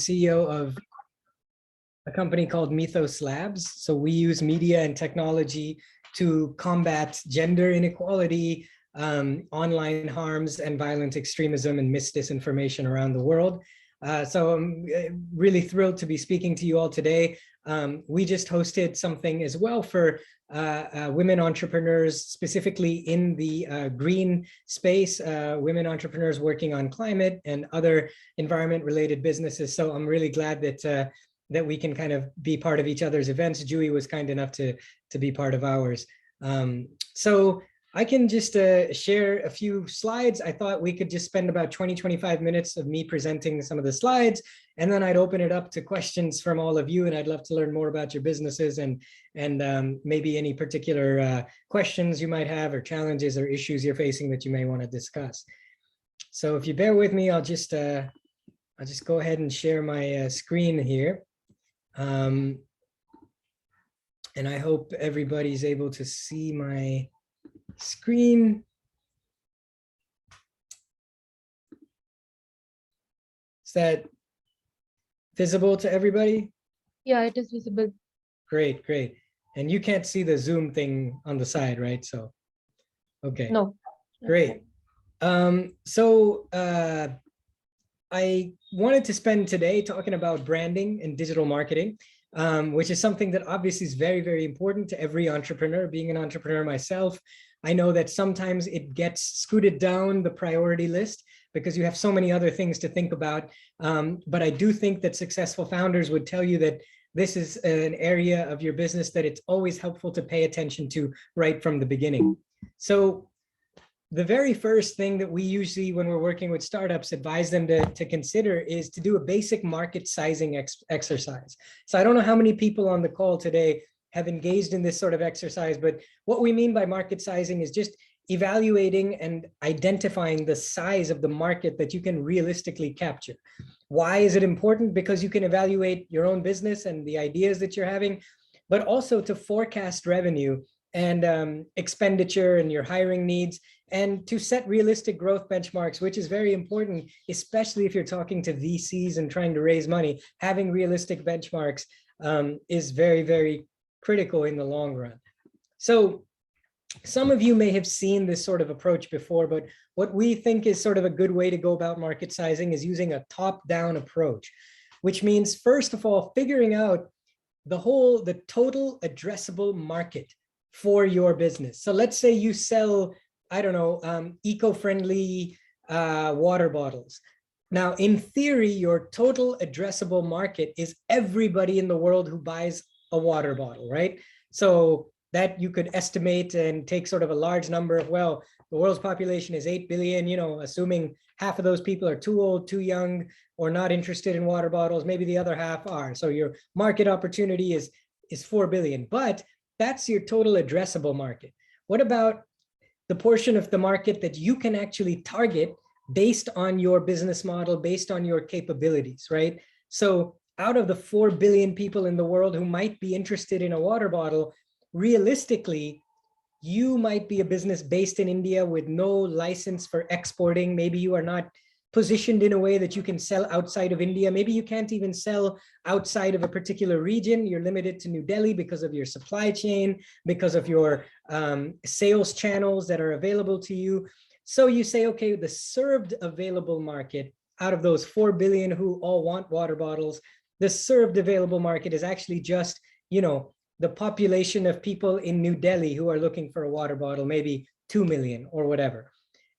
CEO of a company called Mythos Labs. So we use media and technology to combat gender inequality, online harms, and violent extremism and misdisinformation around the world. So I'm really thrilled to be speaking to you all today. We just hosted something as well for women entrepreneurs, specifically in the green space, women entrepreneurs working on climate and other environment-related businesses. So I'm really glad that that we can kind of be part of each other's events. Julie was kind enough to be part of ours. So I can just share a few slides. I thought we could just spend about 20-25 minutes of me presenting some of the slides, and then I'd open it up to questions from all of you, and I'd love to learn more about your businesses and maybe any particular questions you might have or challenges or issues you're facing that you may want to discuss. So if you bear with me, I'll just go ahead and share my screen here. And I hope everybody's able to see my screen. Is that visible to everybody? Yeah, it is visible. Great, great. And you can't see the Zoom thing on the side, right? So, okay. No. Great. I wanted to spend today talking about branding and digital marketing, which is something that obviously is very, very important to every entrepreneur. Being an entrepreneur myself, I know that sometimes it gets scooted down the priority list because you have so many other things to think about. But I do think that successful founders would tell you that this is an area of your business that it's always helpful to pay attention to right from the beginning. So the very first thing that we usually, when we're working with startups, advise them to consider is to do a basic market sizing exercise. So I don't know how many people on the call today have engaged in this sort of exercise, but what we mean by market sizing is just evaluating and identifying the size of the market that you can realistically capture. Why is it important? Because you can evaluate your own business and the ideas that you're having, but also to forecast revenue and expenditure and your hiring needs, and to set realistic growth benchmarks, which is very important, especially if you're talking to VCs and trying to raise money. Having realistic benchmarks is very, very critical in the long run. So some of you may have seen this sort of approach before, but what we think is sort of a good way to go about market sizing is using a top-down approach, which means, first of all, figuring out the total addressable market for your business. So let's say you sell, I don't know, eco-friendly water bottles. Now, in theory, your total addressable market is everybody in the world who buys a water bottle, right? So that you could estimate and take sort of a large number of, well, the world's population is 8 billion, you know, assuming half of those people are too old, too young, or not interested in water bottles, maybe the other half are. So your market opportunity is 4 billion, but that's your total addressable market. What about the portion of the market that you can actually target based on your business model, based on your capabilities, right? So out of the 4 billion people in the world who might be interested in a water bottle, realistically, you might be a business based in India with no license for exporting. Maybe you are not positioned in a way that you can sell outside of India. Maybe you can't even sell outside of a particular region. You're limited to New Delhi because of your supply chain, because of your sales channels that are available to you. So you say, okay, the served available market out of those 4 billion who all want water bottles, the served available market is actually just, you know, the population of people in New Delhi who are looking for a water bottle, maybe 2 million or whatever.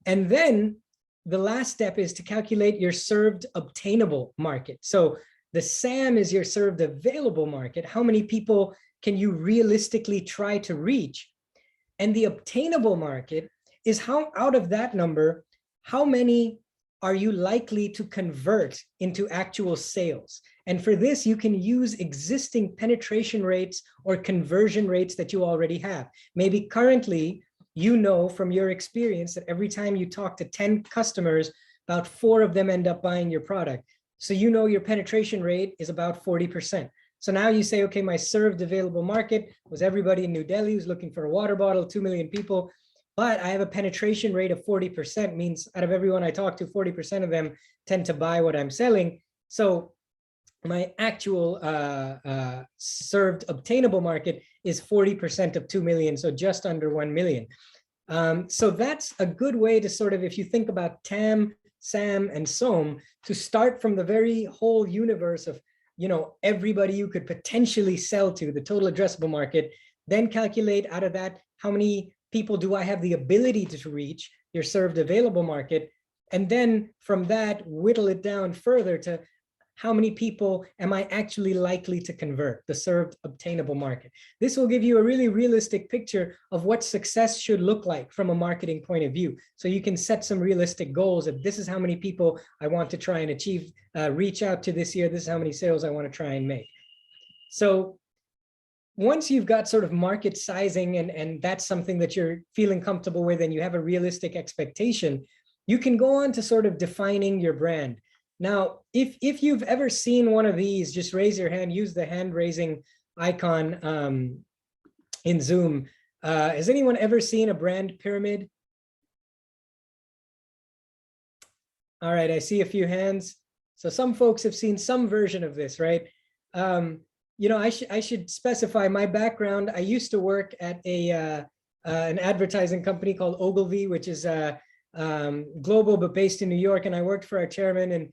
And then the last step is to calculate your served obtainable market. So the SAM is your served available market. How many people can you realistically try to reach? And the obtainable market is how, out of that number, how many are you likely to convert into actual sales? And for this, you can use existing penetration rates or conversion rates that you already have. Maybe currently, you know from your experience that every time you talk to 10 customers, about 4 of them end up buying your product. So you know your penetration rate is about 40%. So now you say, okay, my served available market was everybody in New Delhi who's looking for a water bottle, 2 million people, but I have a penetration rate of 40%, means out of everyone I talk to, 40% of them tend to buy what I'm selling. So my actual served obtainable market is 40% of 2 million, so just under 1 million. So that's a good way to sort of, if you think about TAM, SAM, and SOM, to start from the very whole universe of, you know, everybody you could potentially sell to, the total addressable market, then calculate out of that, how many people do I have the ability to reach, your served available market, and then from that, whittle it down further to how many people am I actually likely to convert, the served obtainable market. This will give you a really realistic picture of what success should look like from a marketing point of view. So you can set some realistic goals of this is how many people I want to try and achieve, reach out to this year, this is how many sales I want to try and make. So once you've got sort of market sizing and that's something that you're feeling comfortable with and you have a realistic expectation, you can go on to sort of defining your brand. Now, if you've ever seen one of these, just raise your hand, use the hand raising icon in Zoom. Has anyone ever seen a brand pyramid? All right, I see a few hands. So some folks have seen some version of this, right? You know, I should specify my background. I used to work at an advertising company called Ogilvy, which is global but based in New York, and I worked for our chairman and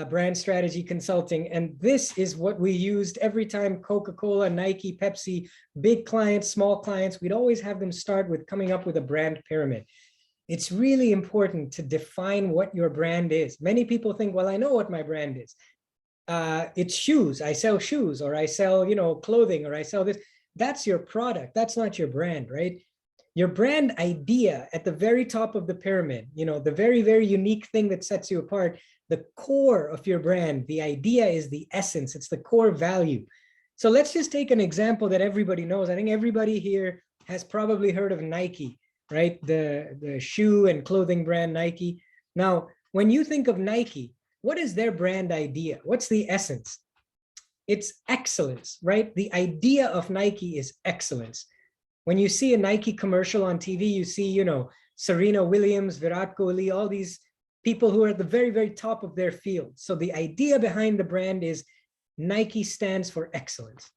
brand strategy consulting. And this is what we used every time Coca-Cola, Nike, Pepsi, big clients, small clients, we'd always have them start with coming up with a brand pyramid. It's really important to define what your brand is. Many people think, well, I know what my brand is. It's shoes. I sell shoes, or I sell, you know, clothing, or I sell this. That's your product. That's not your brand, right? Your brand idea at the very top of the pyramid, you know, the very, very unique thing that sets you apart, the core of your brand, the idea is the essence. It's the core value. So let's just take an example that everybody knows. I think everybody here has probably heard of Nike, right? The shoe and clothing brand Nike. Now, when you think of Nike, what is their brand idea? What's the essence? It's excellence, right? The idea of Nike is excellence. When you see a Nike commercial on TV, you see, you know, Serena Williams, Virat Kohli, all these people who are at the very, very top of their field. So the idea behind the brand is Nike stands for excellence.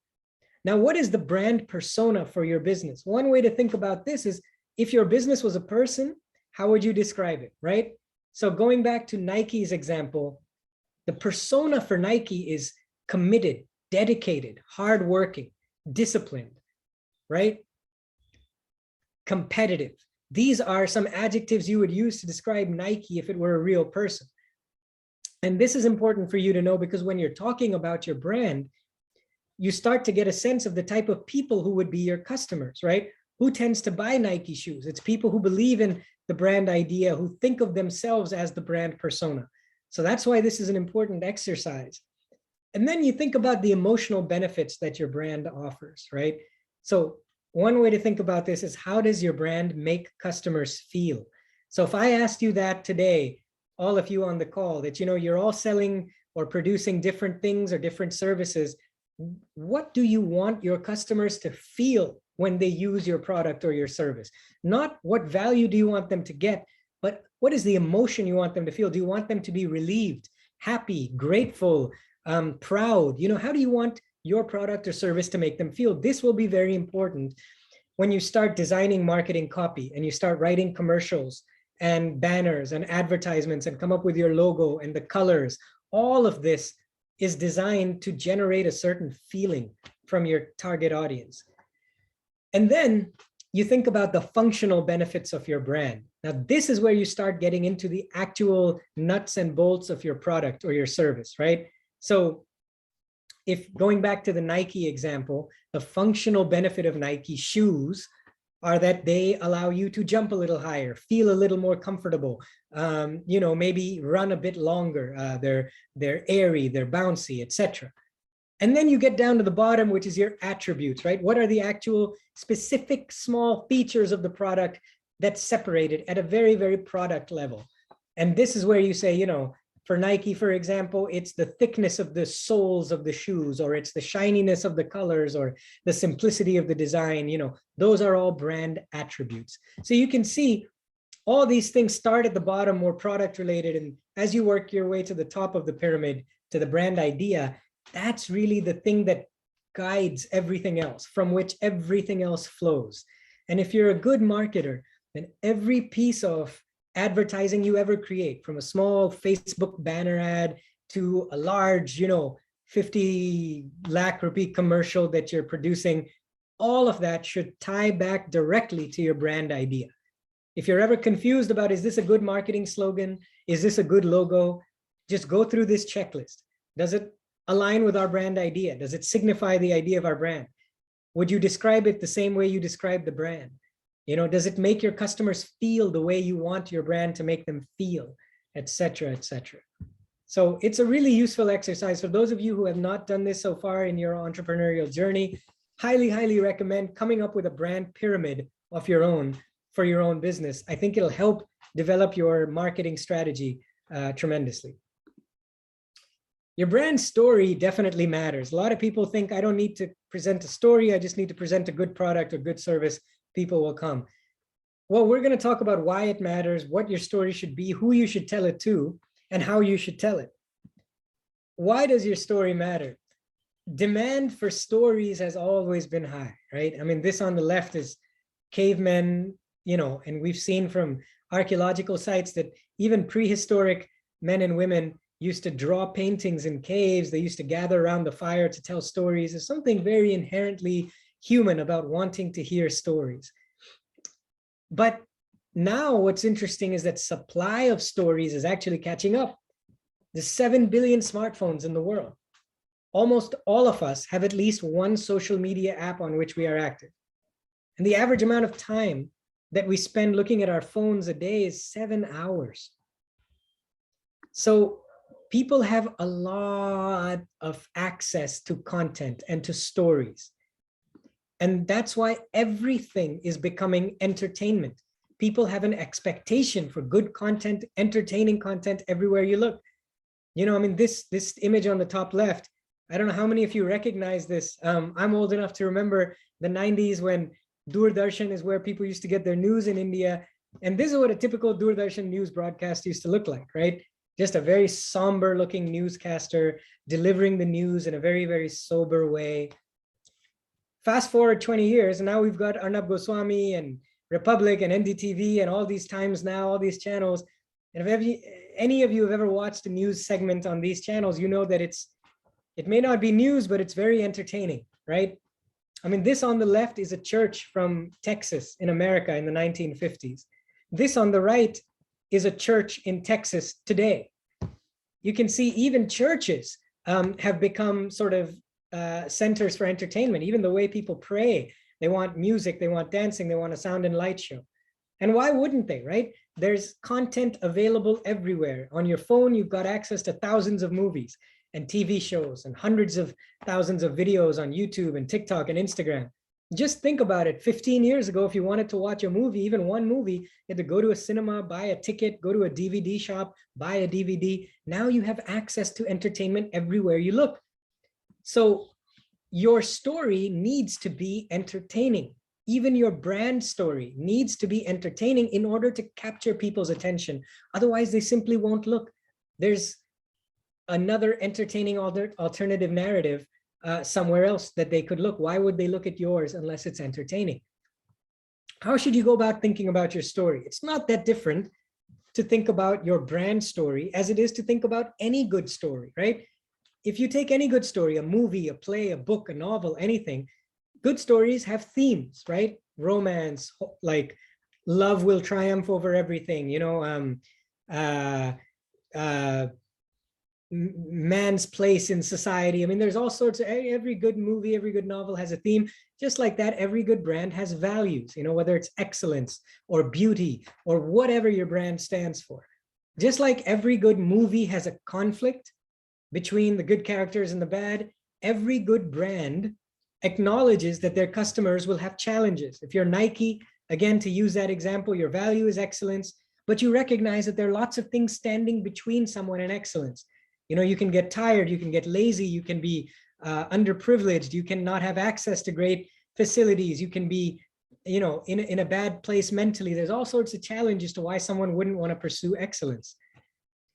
Now, what is the brand persona for your business? One way to think about this is if your business was a person, how would you describe it, right? So going back to Nike's example, the persona for Nike is committed, dedicated, hardworking, disciplined, right? Competitive. These are some adjectives you would use to describe Nike if it were a real person. And this is important for you to know because when you're talking about your brand, you start to get a sense of the type of people who would be your customers, right? Who tends to buy Nike shoes? It's people who believe in the brand idea, who think of themselves as the brand persona. So that's why this is an important exercise. And then you think about the emotional benefits that your brand offers, right? So one way to think about this is how does your brand make customers feel? So if I asked you that today, all of you on the call, that, you know, you're all selling or producing different things or different services, what do you want your customers to feel when they use your product or your service? Not what value do you want them to get, but what is the emotion you want them to feel? Do you want them to be relieved, happy, grateful, proud? You know, how do you want your product or service to make them feel? This will be very important when you start designing marketing copy and you start writing commercials and banners and advertisements and come up with your logo and the colors. All of this is designed to generate a certain feeling from your target audience. And then you think about the functional benefits of your brand. Now, this is where you start getting into the actual nuts and bolts of your product or your service, right? So if going back to the Nike example, the functional benefit of Nike shoes are that they allow you to jump a little higher, feel a little more comfortable, you know, maybe run a bit longer. They're airy, they're bouncy, etc. And then you get down to the bottom, which is your attributes, right? What are the actual specific small features of the product that's separated at a very, very product level? And this is where you say, you know, for Nike, for example, it's the thickness of the soles of the shoes, or it's the shininess of the colors, or the simplicity of the design. You know, those are all brand attributes. So you can see all these things start at the bottom, more product related. And as you work your way to the top of the pyramid, to the brand idea, That's really the thing that guides everything else, from which everything else flows. And if you're a good marketer, then every piece of advertising you ever create, from a small Facebook banner ad to a large, 50 lakh rupee commercial that you're producing, all of that should tie back directly to your brand idea. If you're ever confused about, is this a good marketing slogan? Is this a good logo? Just go through this checklist. Does it align with our brand idea? Does it signify the idea of our brand? Would you describe it the same way you describe the brand? Does it make your customers feel the way you want your brand to make them feel, et cetera, et cetera. So it's a really useful exercise. For those of you who have not done this so far in your entrepreneurial journey, highly, highly recommend coming up with a brand pyramid of your own for your own business. I think it'll help develop your marketing strategy tremendously. Your brand story definitely matters. A lot of people think, I don't need to present a story, I just need to present a good product or good service, people will come. Well, we're going to talk about why it matters, what your story should be, who you should tell it to, and how you should tell it. Why does your story matter? Demand for stories has always been high, right? I mean, this on the left is cavemen, and we've seen from archaeological sites that even prehistoric men and women used to draw paintings in caves. They used to gather around the fire to tell stories. There's something very inherently human about wanting to hear stories. But now what's interesting is that supply of stories is actually catching up. There's 7 billion smartphones in the world. Almost all of us have at least one social media app on which we are active. And the average amount of time that we spend looking at our phones a day is 7 hours. So people have a lot of access to content and to stories. And that's why everything is becoming entertainment. People have an expectation for good content, entertaining content everywhere you look. This image on the top left, I don't know how many of you recognize this. I'm old enough to remember the 90s when Doordarshan is where people used to get their news in India. And this is what a typical Doordarshan news broadcast used to look like, right? Just a very somber looking newscaster delivering the news in a very, very sober way. Fast forward 20 years, and now we've got Arnab Goswami and Republic and NDTV and all these times now, all these channels. And if any of you have ever watched a news segment on these channels, you know that it may not be news, but it's very entertaining, right? I mean, this on the left is a church from Texas in America in the 1950s. This on the right is a church in Texas today. You can see even churches have become sort of centers for entertainment. Even the way people pray, they want music, they want dancing, they want a sound and light show. And why wouldn't they, right? There's content available everywhere. On your phone, you've got access to thousands of movies and TV shows and hundreds of thousands of videos on YouTube and TikTok and Instagram. Just think about it. 15 years ago, if you wanted to watch a movie, even one movie, you had to go to a cinema, buy a ticket, go to a DVD shop, buy a DVD. Now you have access to entertainment everywhere you look. So your story needs to be entertaining. Even your brand story needs to be entertaining in order to capture people's attention. Otherwise, they simply won't look. There's another entertaining alternative narrative somewhere else that they could look. Why would they look at yours unless it's entertaining? How should you go about thinking about your story? It's not that different to think about your brand story as it is to think about any good story, right? If you take any good story, a movie, a play, a book, a novel, anything, good stories have themes, right? Romance, like love will triumph over everything, man's place in society. I mean, there's all sorts of, every good movie, every good novel has a theme. Just like that, every good brand has values, whether it's excellence or beauty or whatever your brand stands for. Just like every good movie has a conflict between the good characters and the bad, every good brand acknowledges that their customers will have challenges. If you're Nike, again, to use that example, your value is excellence, but you recognize that there are lots of things standing between someone and excellence. You can get tired, you can get lazy, you can be underprivileged, you cannot have access to great facilities, you can be, in a bad place mentally. There's all sorts of challenges to why someone wouldn't want to pursue excellence.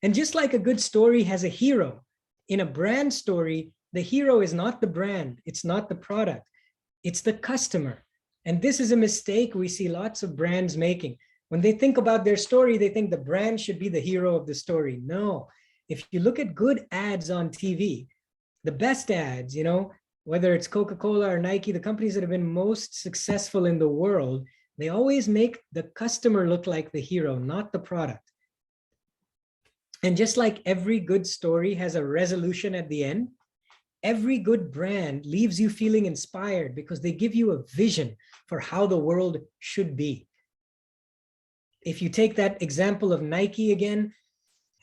And just like a good story has a hero, in a brand story, The hero is not the brand. It's not the product. It's the customer. And this is a mistake we see lots of brands making. When they think about their story, they think the brand should be the hero of the story. No, if you look at good ads on TV, the best ads, whether it's Coca-Cola or Nike, the companies that have been most successful in the world, they always make the customer look like the hero, not the product. And just like every good story has a resolution at the end, every good brand leaves you feeling inspired because they give you a vision for how the world should be. If you take that example of Nike again,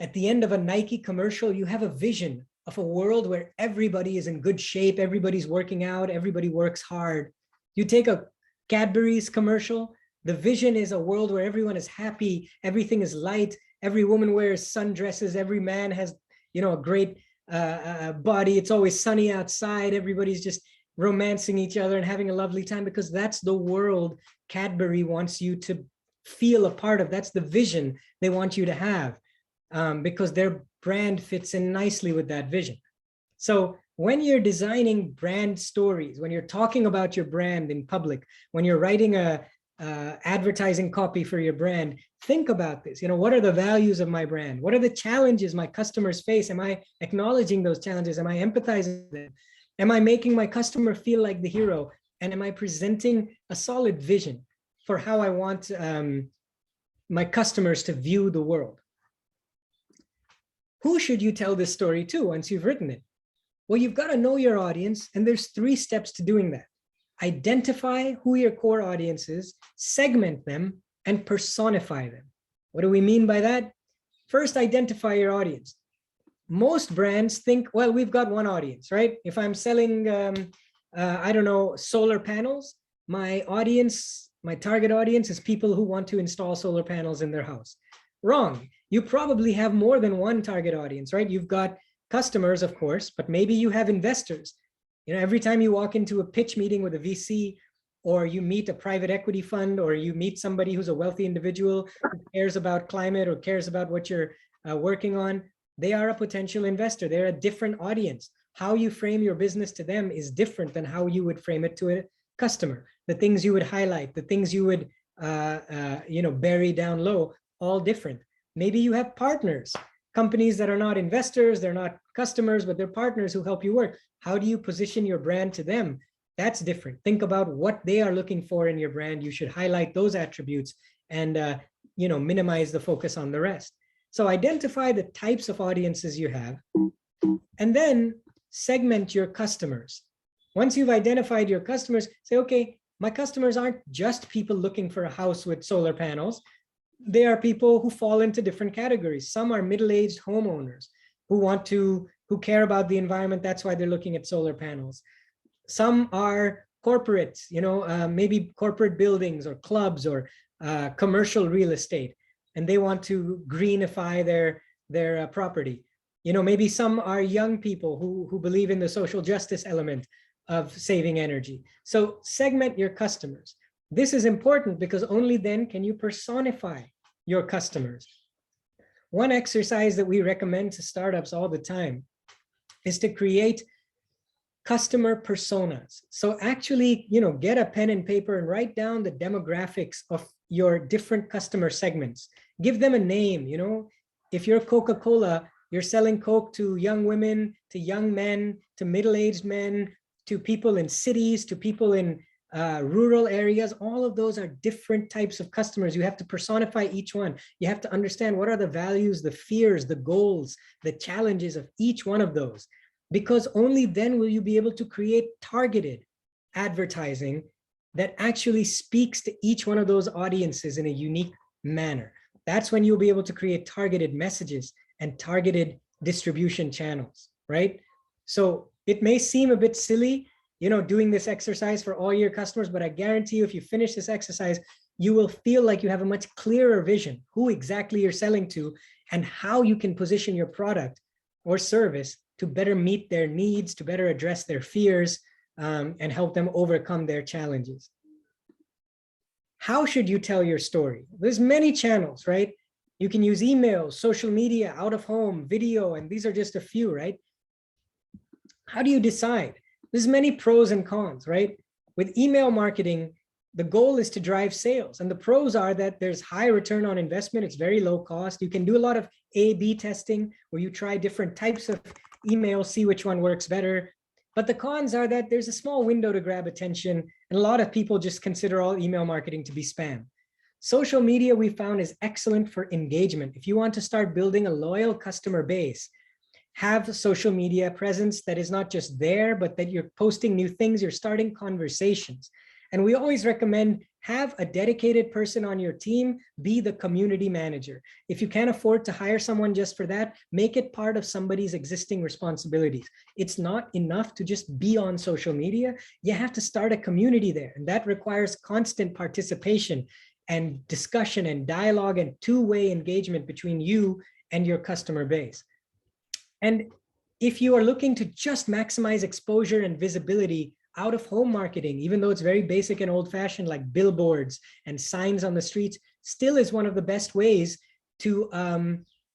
at the end of a Nike commercial, you have a vision of a world where everybody is in good shape, everybody's working out, everybody works hard. You take a Cadbury's commercial, the vision is a world where everyone is happy, everything is light, every woman wears sundresses, every man has, a great body, it's always sunny outside, everybody's just romancing each other and having a lovely time, because that's the world Cadbury wants you to feel a part of. That's the vision they want you to have, because their brand fits in nicely with that vision. So when you're designing brand stories, when you're talking about your brand in public, when you're writing a advertising copy for your brand, think about this. What are the values of my brand? What are the challenges my customers face? Am I acknowledging those challenges? Am I empathizing with them? Am I making my customer feel like the hero? And am I presenting a solid vision for how I want my customers to view the world? Who should you tell this story to once you've written it? Well, you've got to know your audience, and there's 3 steps to doing that. Identify who your core audience is, segment them, and personify them. What do we mean by that? First, identify your audience. Most brands think, well, we've got one audience, right? If I'm selling, solar panels, my audience, my target audience is people who want to install solar panels in their house. Wrong. You probably have more than one target audience, right? You've got customers, of course, but maybe you have investors. Every time you walk into a pitch meeting with a VC, or you meet a private equity fund, or you meet somebody who's a wealthy individual who cares about climate or cares about what you're working on, they are a potential investor. They're a different audience. How you frame your business to them is different than how you would frame it to a customer. The things you would highlight, the things you would bury down low, all different. Maybe you have partners, companies that are not investors, they're not customers, but they're partners who help you work. How do you position your brand to them? That's different. Think about what they are looking for in your brand. You should highlight those attributes and minimize the focus on the rest. So identify the types of audiences you have, and then segment your customers. Once you've identified your customers, say, okay, my customers aren't just people looking for a house with solar panels. They are people who fall into different categories. Some are middle-aged homeowners who care about the environment. That's why they're looking at solar panels. Some are corporates, maybe corporate buildings or clubs or commercial real estate, and they want to greenify their property. Maybe some are young people who believe in the social justice element of saving energy. So segment your customers. This is important because only then can you personify your customers. One exercise that we recommend to startups all the time is to create customer personas. So actually, get a pen and paper and write down the demographics of your different customer segments. Give them a name. If you're Coca-Cola, you're selling Coke to young women, to young men, to middle-aged men, to people in cities, to people in rural areas. All of those are different types of customers. You have to personify each one. You have to understand what are the values, the fears, the goals, the challenges of each one of those, because only then will you be able to create targeted advertising that actually speaks to each one of those audiences in a unique manner. That's when you'll be able to create targeted messages and targeted distribution channels, right? So it may seem a bit silly, doing this exercise for all your customers, but I guarantee you, if you finish this exercise, you will feel like you have a much clearer vision, who exactly you're selling to and how you can position your product or service to better meet their needs, to better address their fears, and help them overcome their challenges. How should you tell your story? There's many channels, right? You can use email, social media, out of home, video, and these are just a few, right? How do you decide? There's many pros and cons, right? With email marketing, the goal is to drive sales. And the pros are that there's high return on investment. It's very low cost. You can do a lot of A/B testing where you try different types of emails, see which one works better. But the cons are that there's a small window to grab attention. And a lot of people just consider all email marketing to be spam. Social media we found is excellent for engagement. If you want to start building a loyal customer base, have a social media presence that is not just there, but that you're posting new things, you're starting conversations. And we always recommend have a dedicated person on your team, be the community manager. If you can't afford to hire someone just for that, make it part of somebody's existing responsibilities. It's not enough to just be on social media. You have to start a community there, and that requires constant participation and discussion and dialogue and two-way engagement between you and your customer base. And if you are looking to just maximize exposure and visibility, out of home marketing, even though it's very basic and old fashioned, like billboards and signs on the streets, still is one of the best ways to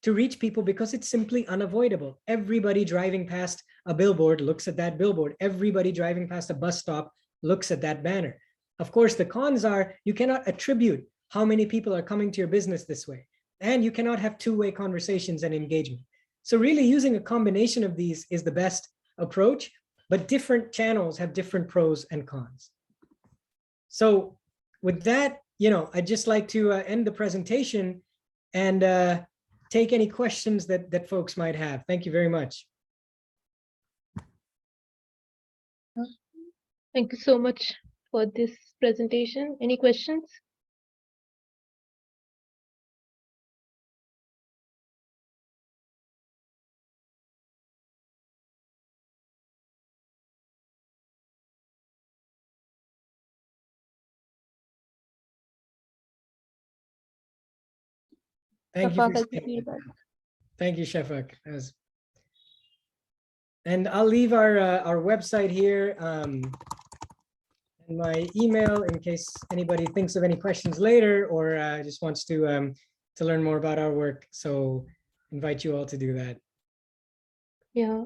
reach people, because it's simply unavoidable. Everybody driving past a billboard looks at that billboard. Everybody driving past a bus stop looks at that banner. Of course, the cons are you cannot attribute how many people are coming to your business this way, and you cannot have two-way conversations and engagement. So really using a combination of these is the best approach, but different channels have different pros and cons. So with that, I'd just like to end the presentation and take any questions that folks might have. Thank you very much. Thank you so much for this presentation. Any questions? Thank you. Thank you, Shafak. And I'll leave our website here and my email in case anybody thinks of any questions later or just wants to learn more about our work. So invite you all to do that. Yeah.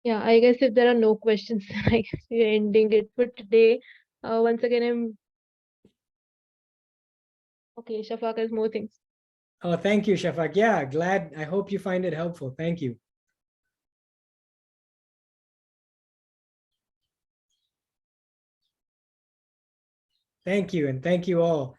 Yeah, I guess if there are no questions, we're ending it for today. Once again, okay, Shafak has more things. Oh, thank you, Shafak. Yeah, glad. I hope you find it helpful. Thank you. Thank you, and thank you all.